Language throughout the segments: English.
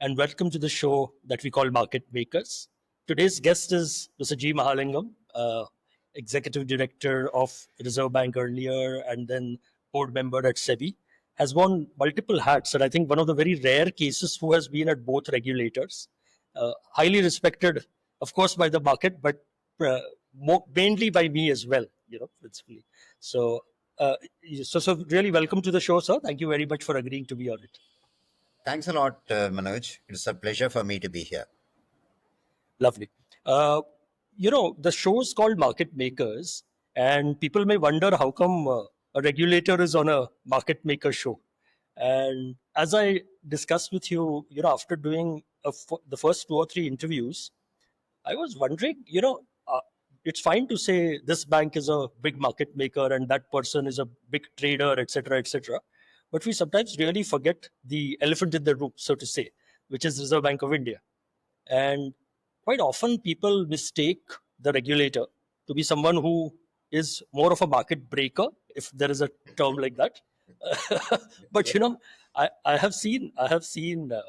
and welcome to the show that we call Market Makers. Today's guest is Mr. G. Mahalingam, Executive Director of Reserve Bank earlier and then board member at SEBI. Has worn multiple hats, and I think one of the very rare cases who has been at both regulators. Highly respected, of course, by the market, but mainly by me as well, principally. So, so really welcome to the show, sir. Thank you very much for agreeing to be on it. Thanks a lot, Manoj. It's a pleasure for me to be here. Lovely. The show is called Market Makers, and people may wonder how come a regulator is on a market maker show. And as I discussed with you, after doing the first two or three interviews, I was wondering, it's fine to say this bank is a big market maker and that person is a big trader, etc., etc. But we sometimes really forget the elephant in the room, so to say, which is Reserve Bank of India. And quite often people mistake the regulator to be someone who is more of a market breaker, if there is a term like that. But I have seen RBI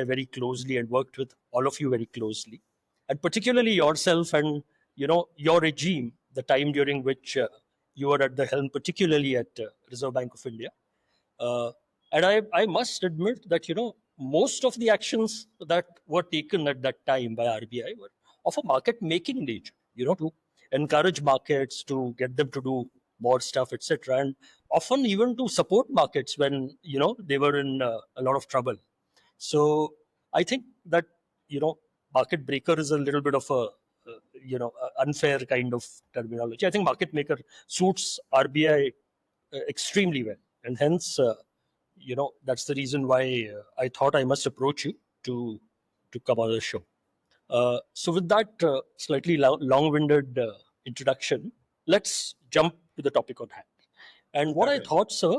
very closely and worked with all of you very closely, and particularly yourself and your regime, the time during which you were at the helm, particularly at Reserve Bank of India. Uh, and I must admit that, most of the actions that were taken at that time by RBI were of a market making nature, to encourage markets, to get them to do more stuff, etc. And often even to support markets when, they were in a lot of trouble. So I think that, market breaker is a little bit of unfair kind of terminology. I think market maker suits RBI extremely well. And hence, that's the reason why I thought I must approach you to come on the show. So with that slightly long-winded introduction, let's jump to the topic on hand. And what I thought, sir,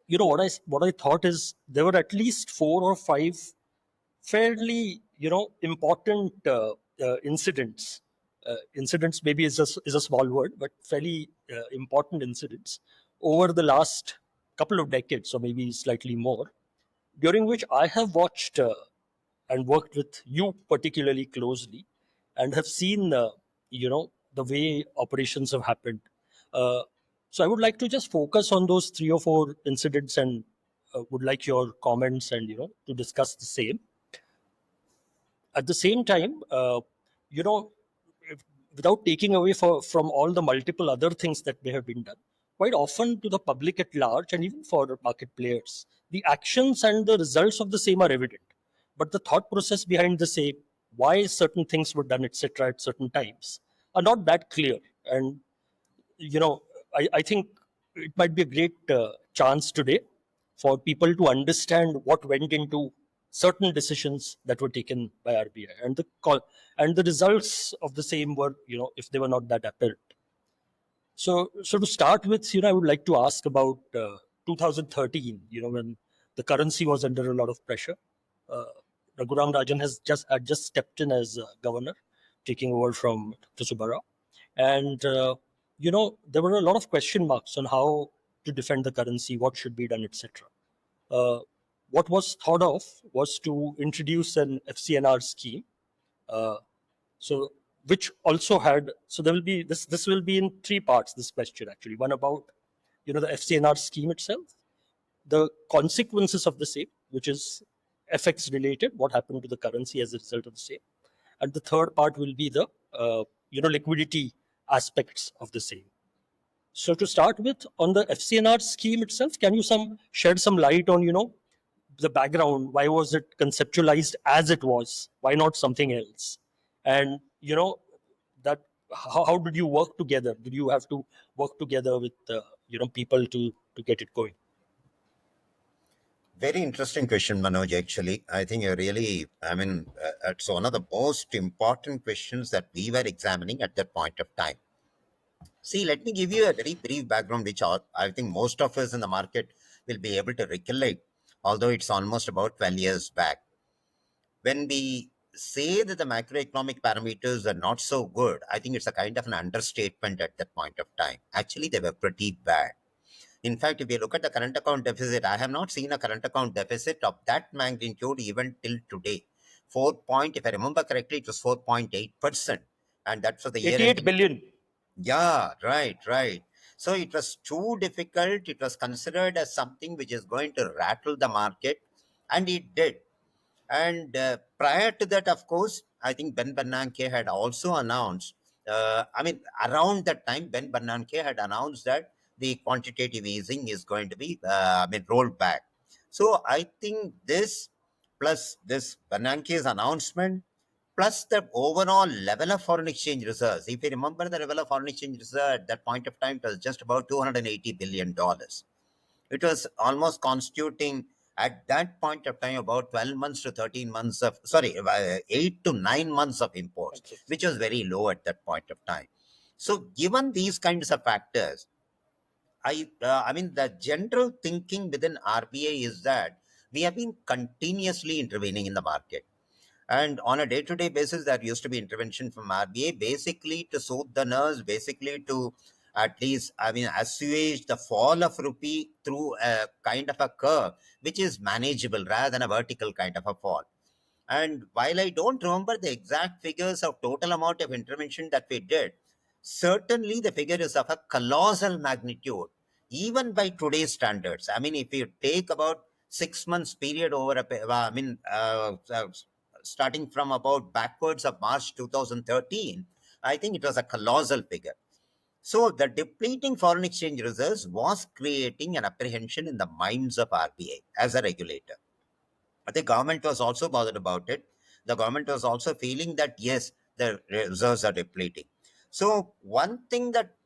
what I thought is there were at least four or five fairly important incidents. Incidents maybe is a small word, but fairly important incidents over the last couple of decades, or maybe slightly more, during which I have watched and worked with you particularly closely, and have seen the way operations have happened. Uh, so I would like to just focus on those three or four incidents, and would like your comments and to discuss the same. At the same time, you know, without taking away from all the multiple other things that may have been done, quite often to the public at large and even for market players, the actions and the results of the same are evident. But the thought process behind the same, why certain things were done, etc., at certain times, are not that clear. And I think it might be a great chance today for people to understand what went into certain decisions that were taken by RBI, and the results of the same were, if they were not that apparent. So to start with, I would like to ask about 2013. When the currency was under a lot of pressure. Uh, Rajan had just stepped in as governor, taking over from Dr. Subbarao, and there were a lot of question marks on how to defend the currency, what should be done, etc. Uh, what was thought of was to introduce an FCNR scheme. Uh, so which also had, so there will be this will be in three parts, this question actually. One about the FCNR scheme itself, the consequences of the same, which is FX related, what happened to the currency as a result of the same, and the third part will be the liquidity aspects of the same. So to start with, on the FCNR scheme itself, can you shed some light on the background? Why was it conceptualized as it was? Why not something else? And that how did you work together? Did you have to work together with people to get it going? Very interesting question, Manoj. Actually, I think you're really, it's one of the most important questions that we were examining at that point of time. See, let me give you a very brief background, which I think most of us in the market will be able to recollect, although it's almost about 12 years back. When we say that the macroeconomic parameters are not so good, I think it's a kind of an understatement at that point of time. Actually, they were pretty bad. In fact, if you look at the current account deficit, I have not seen a current account deficit of that magnitude even till today. 4 point, if I remember correctly, it was 4.8%. And that's for the year 88 ending. billion. Yeah, right, right. So it was too difficult. It was considered as something which is going to rattle the market, and it did. And prior to that, of course, I think Ben Bernanke had also announced, around that time, Ben Bernanke had announced that the quantitative easing is going to be, rolled back. So I think this, plus this Bernanke's announcement, plus the overall level of foreign exchange reserves. If you remember, the level of foreign exchange reserve at that point of time, it was just about $280 billion. It was almost constituting at that point of time about 12 months to 13 months of, 8 to 9 months of imports, which was very low at that point of time. So, given these kinds of factors, the general thinking within RBI is that we have been continuously intervening in the market. And on a day-to-day basis, there used to be intervention from RBA, basically to soothe the nerves, basically to at least, assuage the fall of rupee through a kind of a curve, which is manageable rather than a vertical kind of a fall. And while I don't remember the exact figures of total amount of intervention that we did, certainly the figure is of a colossal magnitude, even by today's standards. I mean, if you take about 6 months period over starting from about backwards of March 2013, I think it was a colossal figure. So the depleting foreign exchange reserves was creating an apprehension in the minds of RBI as a regulator. The government was also bothered about it. The government was also feeling that yes, the reserves are depleting. So one thing that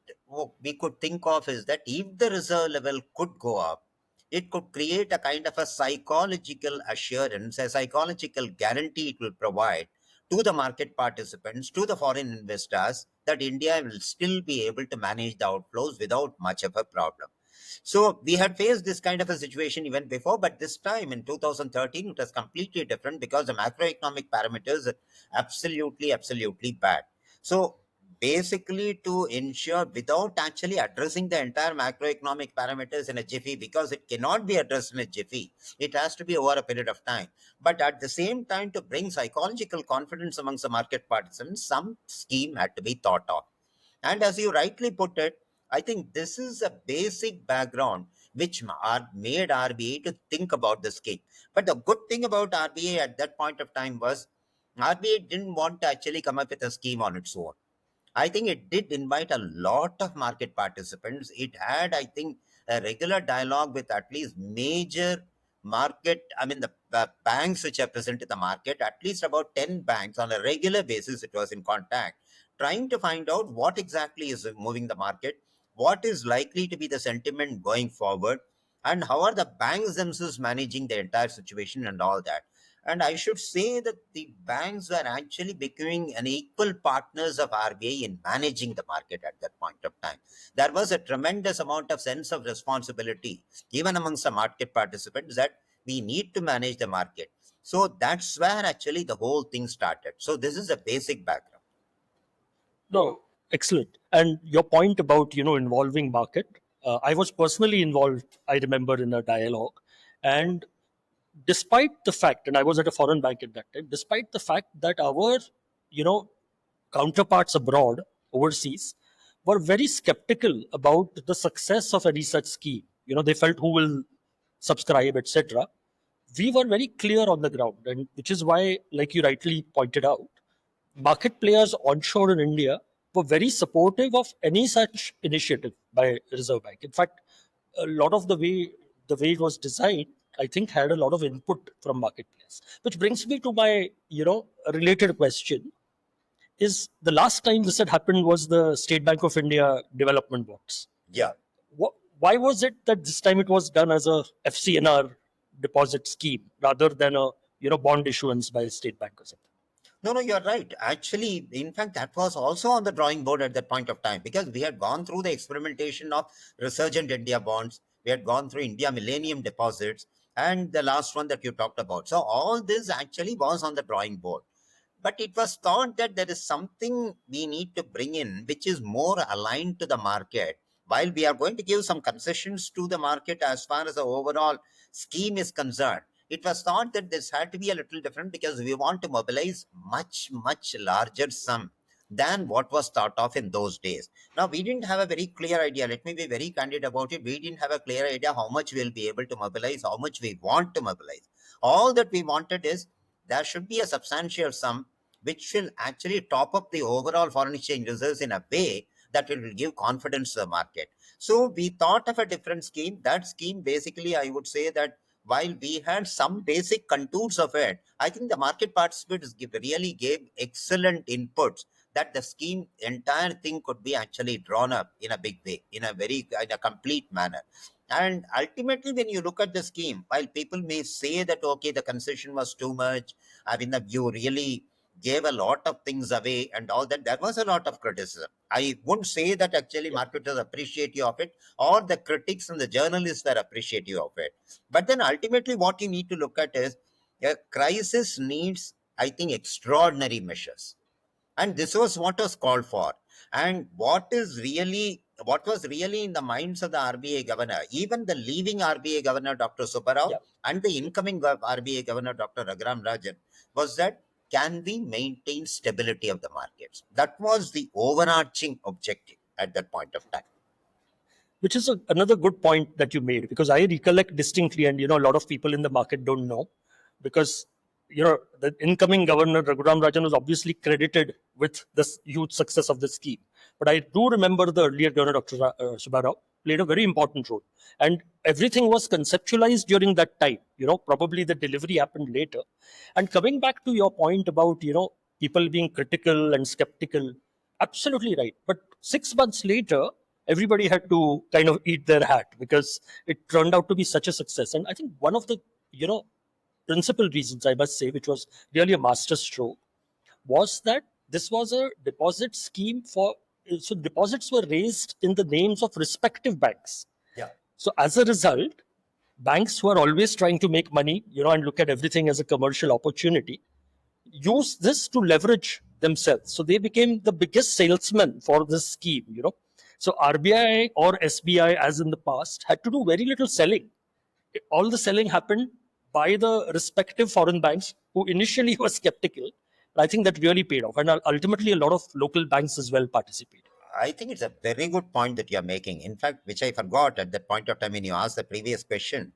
we could think of is that if the reserve level could go up, it could create a kind of a psychological assurance, a psychological guarantee it will provide to the market participants, to the foreign investors, that India will still be able to manage the outflows without much of a problem. So we had faced this kind of a situation even before, but this time in 2013, it was completely different because the macroeconomic parameters are absolutely, absolutely bad. So basically, to ensure without actually addressing the entire macroeconomic parameters in a jiffy, because it cannot be addressed in a jiffy, it has to be over a period of time. But at the same time, to bring psychological confidence amongst the market participants, some scheme had to be thought of. And as you rightly put it, I think this is a basic background which made RBA to think about the scheme. But the good thing about RBA at that point of time was RBA didn't want to actually come up with a scheme on its own. I think it did invite a lot of market participants. It had, I think, a regular dialogue with at least major market, the banks which are present in the market, at least about 10 banks on a regular basis, it was in contact, trying to find out what exactly is moving the market, what is likely to be the sentiment going forward, and how are the banks themselves managing the entire situation and all that. And I should say that the banks were actually becoming an equal partners of RBI in managing the market at that point of time. There was a tremendous amount of sense of responsibility, even amongst the market participants, that we need to manage the market. So that's where actually the whole thing started. So this is a basic background. No, excellent. And your point about involving market, I was personally involved. I remember in a dialogue, and despite the fact, and I was at a foreign bank at that time, despite the fact that our you know counterparts abroad, overseas, were very skeptical about the success of any such scheme. They felt who will subscribe, etc. We were very clear on the ground, and which is why, like you rightly pointed out, market players onshore in India were very supportive of any such initiative by Reserve Bank. In fact, a lot of the way it was designed, I think, had a lot of input from market players. Which brings me to my related question: is the last time this had happened was the State Bank of India development bonds. Yeah. Why was it that this time it was done as a FCNR deposit scheme rather than a bond issuance by State Bank or something? No, no, you're right. Actually, in fact, that was also on the drawing board at that point of time because we had gone through the experimentation of resurgent India bonds. We had gone through India Millennium deposits and the last one that you talked about. So all this actually was on the drawing board. But it was thought that there is something we need to bring in which is more aligned to the market, while we are going to give some concessions to the market as far as the overall scheme is concerned, it was thought that this had to be a little different because we want to mobilize much larger sum than what was thought of in those days. Now, we didn't have a very clear idea. Let me be very candid about it. We didn't have a clear idea how much we'll be able to mobilize, how much we want to mobilize. All that we wanted is there should be a substantial sum which will actually top up the overall foreign exchange reserves in a way that it will give confidence to the market. So we thought of a different scheme. That scheme, basically, I would say that while we had some basic contours of it, I think the market participants really gave excellent inputs that the scheme, entire thing could be actually drawn up in a big way, in a complete manner. And ultimately, when you look at the scheme, while people may say that, okay, the concession was too much, I mean, you really gave a lot of things away and all that, there was a lot of criticism. I wouldn't say that actually Yeah. marketers appreciate you of it, or the critics and the journalists were appreciative of it. But then ultimately, what you need to look at is a crisis needs, I think, extraordinary measures, and this was what was called for. And what was really in the minds of the RBI governor, even the leaving RBI governor Dr. Subbarao Yeah. and the incoming RBI governor Dr. Rajan, was that can we maintain stability of the markets? That was the overarching objective at that point of time. Which is another good point that you made, because I recollect distinctly, and a lot of people in the market don't know, because the incoming governor Raghuram Rajan was obviously credited with this huge success of the scheme. But I do remember the earlier governor, Dr. Subbarao, played a very important role, and everything was conceptualized during that time. Probably the delivery happened later. And coming back to your point about people being critical and skeptical, absolutely right. But 6 months later, everybody had to kind of eat their hat because it turned out to be such a success. And I think one of the principal reasons, I must say, which was really a masterstroke, was that this was a deposit scheme for, so deposits were raised in the names of respective banks. Yeah. So as a result, banks who are always trying to make money, and look at everything as a commercial opportunity, use this to leverage themselves. So they became the biggest salesman for this scheme. So RBI or SBI, as in the past, had to do very little selling. All the selling happened by the respective foreign banks who initially were skeptical. I think that really paid off. And ultimately, a lot of local banks as well participated. I think it's a very good point that you're making. In fact, which I forgot at that point of time when you asked the previous question.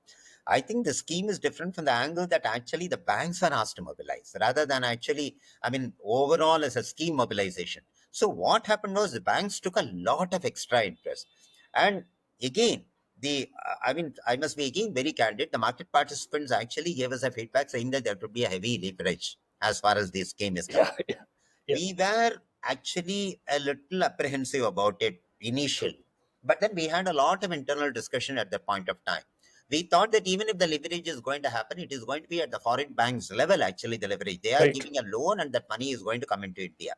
I think the scheme is different from the angle that actually the banks are asked to mobilize rather than actually, I mean, overall as a scheme mobilization. So what happened was the banks took a lot of extra interest. And again, I must be again very candid. The market participants actually gave us a feedback saying that there would be a heavy leverage as far as this scheme is Yeah, concerned. yeah, yeah. We were actually a little apprehensive about it True. initially, but then we had a lot of internal discussion at that point of time. We thought that even if the leverage is going to happen, it is going to be at the foreign banks level. Actually, the leverage, they are Right. giving a loan and that money is going to come into India.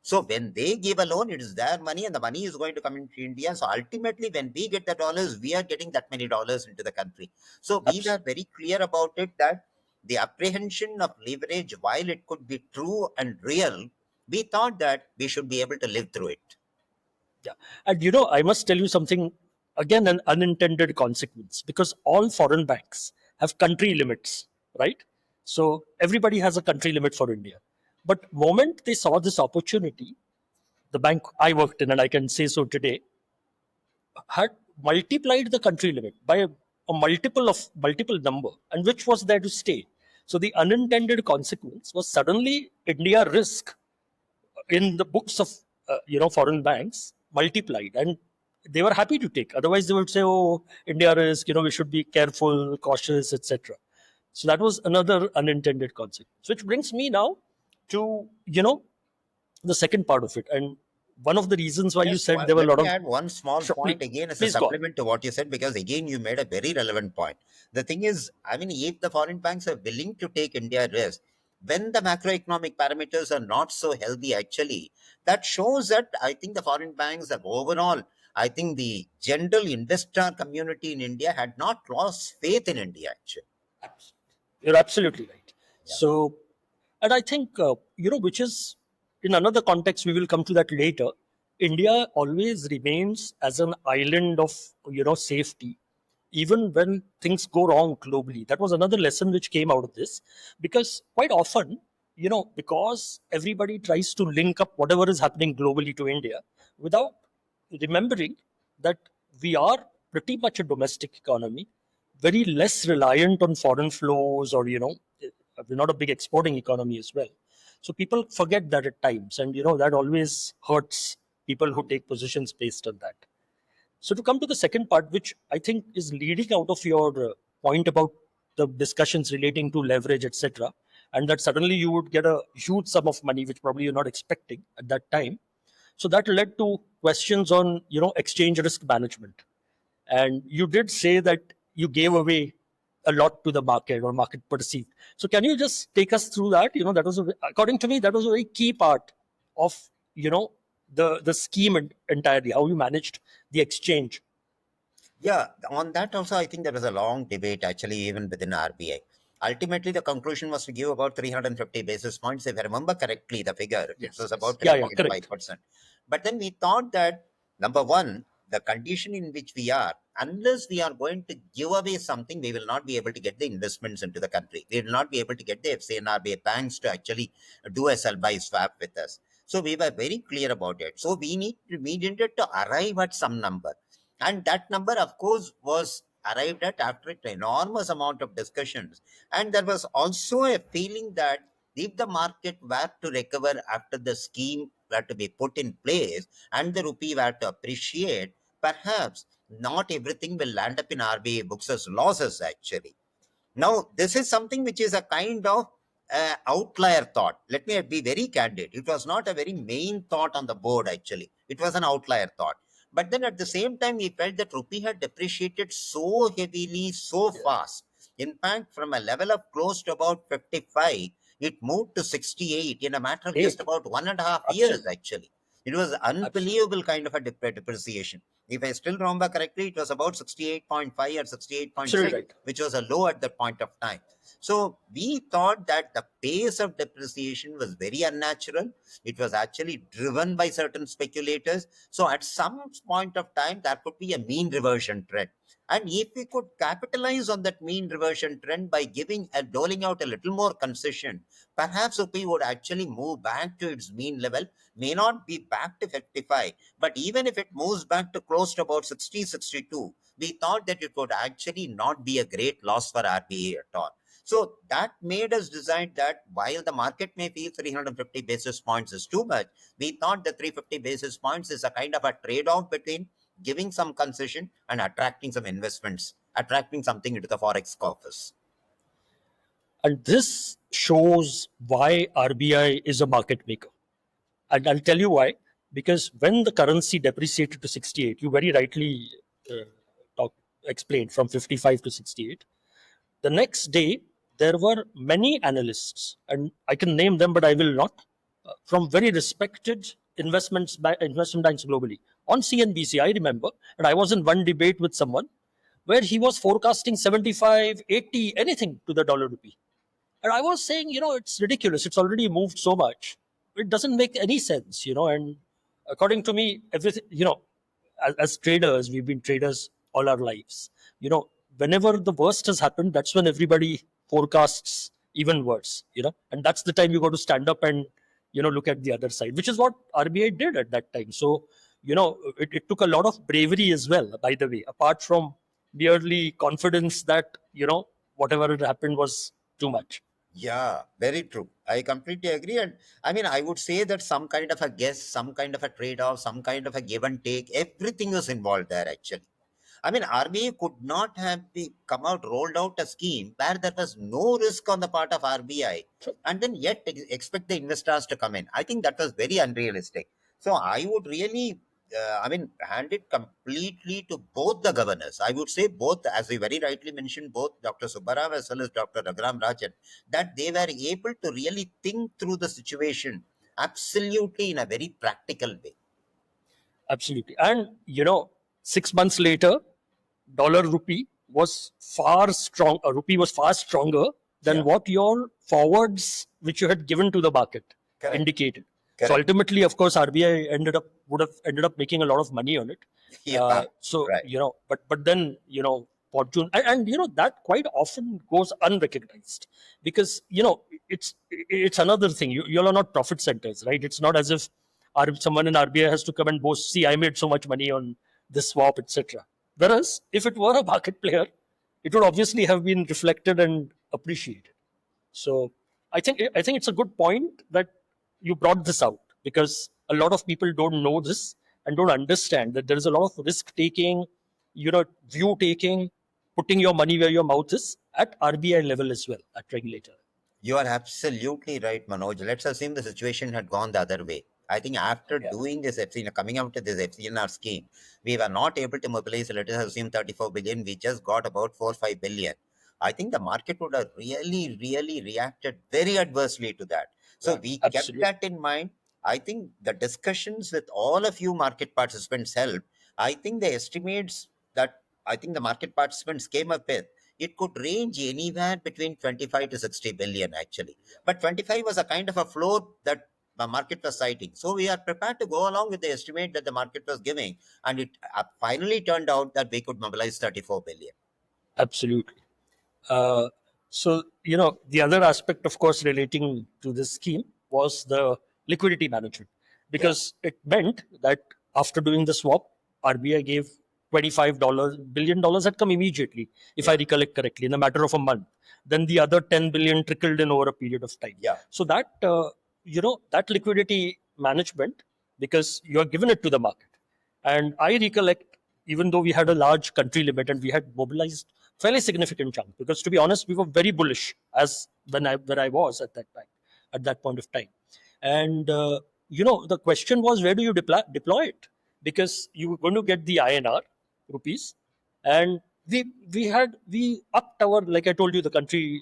So when they give a loan, it is their money and the money is going to come into India. So ultimately, when we get the dollars, we are getting that many dollars into the country. So we were Absolutely. very clear about it that the apprehension of leverage, while it could be true and real, we thought that we should be able to live through it. Yeah. And I must tell you something, again, an unintended consequence, because all foreign banks have country limits, right? So everybody has a country limit for India. But moment they saw this opportunity, the bank I worked in, and I can say so today, had multiplied the country limit by a multiple number, and which was there to stay. So the unintended consequence was suddenly India risk in the books of foreign banks multiplied, and they were happy to take. Otherwise, they would say, "Oh, India risk. We should be careful, cautious, etc." So that was another unintended consequence, which brings me now to the second part of it, and one of the reasons why you Just said there were a let lot me of. add one small Sure, please, point again as a please go on. supplement to what you said, because again, you made a very relevant point. The thing is, I mean, if the foreign banks are willing to take India risk, when the macroeconomic parameters are not so healthy, actually, that shows that I think the foreign banks have overall, I think the general investor community in India had not lost faith in India, actually. You're absolutely right. Yeah. So, and I think which is in another context, we will come to that later. India always remains as an island of safety, even when things go wrong globally. That was another lesson which came out of this, because quite often, because everybody tries to link up whatever is happening globally to India without remembering that we are pretty much a domestic economy, very less reliant on foreign flows, or we're not a big exporting economy as well. So people forget that at times, and that always hurts people who take positions based on that. So to come to the second part, which I think is leading out of your point about the discussions relating to leverage, etc., and that suddenly you would get a huge sum of money, which probably you're not expecting at that time. So that led to questions on exchange risk management, and you did say that you gave away a lot to the market, or market perceived. So can you just take us through that? That was according to me, that was a very key part of the scheme entirely, how you managed the exchange. Yeah, on that also, I think there was a long debate actually, even within RBI. Ultimately, the conclusion was to give about 350 basis points. If I remember correctly, the figure, it Yes, was yes, about yeah, correct. 3.5%. But then we thought that, number one, the condition in which we are, unless we are going to give away something, we will not be able to get the investments into the country. We will not be able to get the FCNR banks to actually do a sell buy swap with us. So we were very clear about it. So we needed to arrive at some number, and that number, of course, was arrived at after an enormous amount of discussions. And there was also a feeling that if the market were to recover after the scheme were to be put in place and the rupee were to appreciate, perhaps not everything will land up in RBI books as losses actually. Now, this is something which is a kind of outlier thought. Let me be very candid. It was not a very main thought on the board, actually. It was an outlier thought. But then at the same time, we felt that rupee had depreciated so heavily, so fast. In fact, from a level of close to about 55, it moved to 68 in a matter of just Eight, about 1.5 years, absolutely, actually. It was absolutely, unbelievable kind of a depreciation. If I still remember correctly, it was about 68.5 or absolutely 68.6, right. which was a low at that point of time. So we thought that the pace of depreciation was very unnatural. It was actually driven by certain speculators. So at some point of time, there could be a mean reversion trend. And if we could capitalize on that mean reversion trend by giving and doling out a little more concession, perhaps rupee would actually move back to its mean level, may not be back to 55, but even if it moves back to close to about 60, 62, we thought that it would actually not be a great loss for RBA at all. So that made us decide that while the market may feel 350 basis points is too much, we thought the 350 basis points is a kind of a trade-off between giving some concession and attracting some investments, attracting something into the forex office. And this shows why RBI is a market maker. And I'll tell you why. Because when the currency depreciated to 68, you very rightly uh, explained from 55 to 68. The next day, there were many analysts, and I can name them, but I will not, from very respected investment banks globally. On CNBC, I remember, and I was in one debate with someone where he was forecasting 75, 80, anything to the dollar rupee. And I was saying, it's ridiculous. It's already moved so much. It doesn't make any sense, And according to me, everything, as traders, we've been traders all our lives. Whenever the worst has happened, that's when everybody forecasts even worse, and that's the time you got to stand up and, look at the other side, which is what RBI did at that time. So, it took a lot of bravery as well, by the way, apart from merely confidence that, whatever had happened was too much. Yeah, very true. I completely agree. And I mean, I would say that some kind of a guess, some kind of a trade off, some kind of a give and take, everything is involved there actually. I mean, RBI could not have come out, rolled out a scheme where there was no risk on the part of RBI So, and then yet expect the investors to come in. I think that was very unrealistic. So I would really, hand it completely to both the governors. I would say both, as we very rightly mentioned, both Dr. Subbarao as well as Dr. Rajan, that they were able to really think through the situation absolutely in a very practical way. absolutely. And, 6 months later, dollar rupee was far strong, rupee was far stronger than Yeah, what your forwards, which you had given to the market, correct. indicated. Correct. ultimately, of course, RBI would have ended up making a lot of money on it. Yeah. So Right. but then fortune, and that quite often goes unrecognized, because it's another thing. You all are not profit centers, right? It's not as if someone in RBI has to come and boast, see, I made so much money on this swap, etc. Whereas if it were a market player, it would obviously have been reflected and appreciated. So I think it's a good point that you brought this out, because a lot of people don't know this and don't understand that there is a lot of risk taking, view taking, putting your money where your mouth is at RBI level as well, at regulator. You are absolutely right, Manoj. Let's assume the situation had gone the other way. I think after Yeah, doing this FCNR, coming out with this FCNR scheme, we were not able to mobilize, let us assume 34 billion. We just got about 4 5 billion. I think the market would have really, really reacted very adversely to that. So we kept absolutely, that in mind. I think the discussions with all of you market participants helped. I think the estimates that I think the market participants came up with, it could range anywhere between 25 to 60 billion actually. But 25 was a kind of a floor that the market was citing. So we are prepared to go along with the estimate that the market was giving. And it finally turned out that we could mobilize 34 billion. absolutely. Uh, so, the other aspect, of course, relating to this scheme was the liquidity management, Yeah. because it meant that after doing the swap, RBI gave $25 billion had come immediately, if I Yeah. recollect correctly, in a matter of a month. Then the other 10 billion trickled in over a period of time. Yeah. So that liquidity management, because you are given it to the market, and I recollect, even though we had a large country limit and we had mobilized fairly significant chunk, because to be honest, we were very bullish as when I was at that point of time. And the question was, where do you deploy it? Because you were going to get the INR rupees, and we upped our, like I told you, the country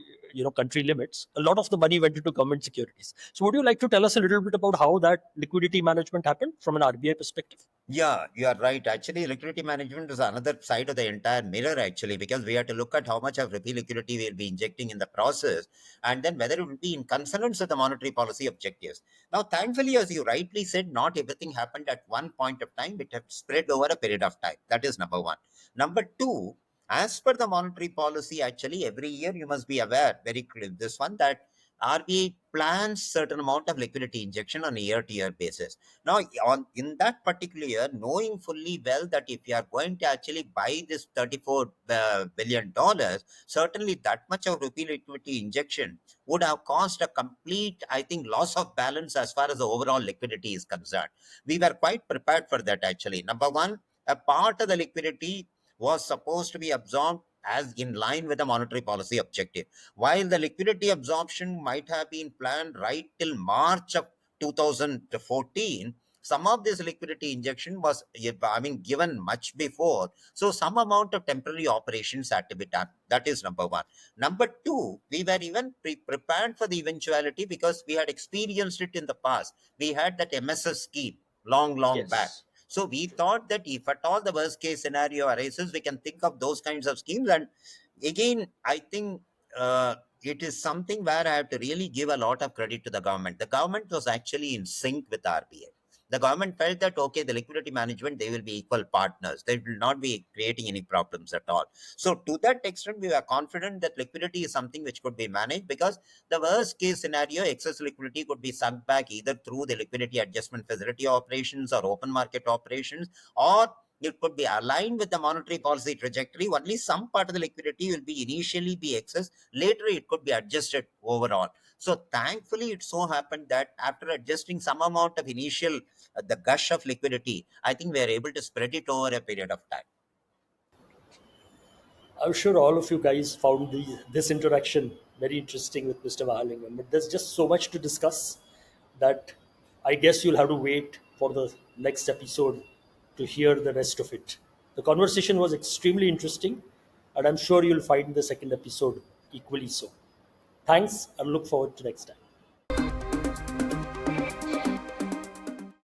limits. A lot of the money went into government securities. So would you like to tell us a little bit about how that liquidity management happened from an RBI perspective? Yeah, you are right. Actually, liquidity management is another side of the entire mirror, actually, because we have to look at how much of rupee liquidity we will be injecting in the process, and then whether it will be in consonance with the monetary policy objectives. Now, thankfully, as you rightly said, not everything happened at one point of time. It has spread over a period of time. That is number one. Number two, as per the monetary policy, actually, every year you must be aware very clear this one that RBI plans certain amount of liquidity injection on a year-to-year basis. Now, in that particular year, knowing fully well that if you are going to actually buy this $34 billion, certainly that much of rupee liquidity injection would have caused a complete, I think, loss of balance as far as the overall liquidity is concerned. We were quite prepared for that actually. Number one, a part of the liquidity was supposed to be absorbed as in line with the monetary policy objective. While the liquidity absorption might have been planned right till March of 2014, some of this liquidity injection was, I mean, given much before. So some amount of temporary operations had to be done. That is number one. Number two, we were even prepared for the eventuality because we had experienced it in the past. We had that MSS scheme long, long back. Yes. So we thought that if at all the worst case scenario arises, we can think of those kinds of schemes. And again, I think it is something where I have to really give a lot of credit to the government. The government was actually in sync with RBI. The government felt that okay, the liquidity management, they will be equal partners. They will not be creating any problems at all. So to that extent, we are confident that liquidity is something which could be managed because the worst case scenario, excess liquidity could be sucked back either through the liquidity adjustment facility operations or open market operations, or it could be aligned with the monetary policy trajectory. Only some part of the liquidity will be initially be excess. Later, it could be adjusted overall. So thankfully, it so happened that after adjusting some amount of initial, the gush of liquidity, I think we are able to spread it over a period of time. I'm sure all of you guys found this interaction very interesting with Mr. Mahalingam, but there's just so much to discuss that I guess you'll have to wait for the next episode to hear the rest of it. The conversation was extremely interesting, and I'm sure you'll find the second episode equally so. Thanks, and look forward to next time.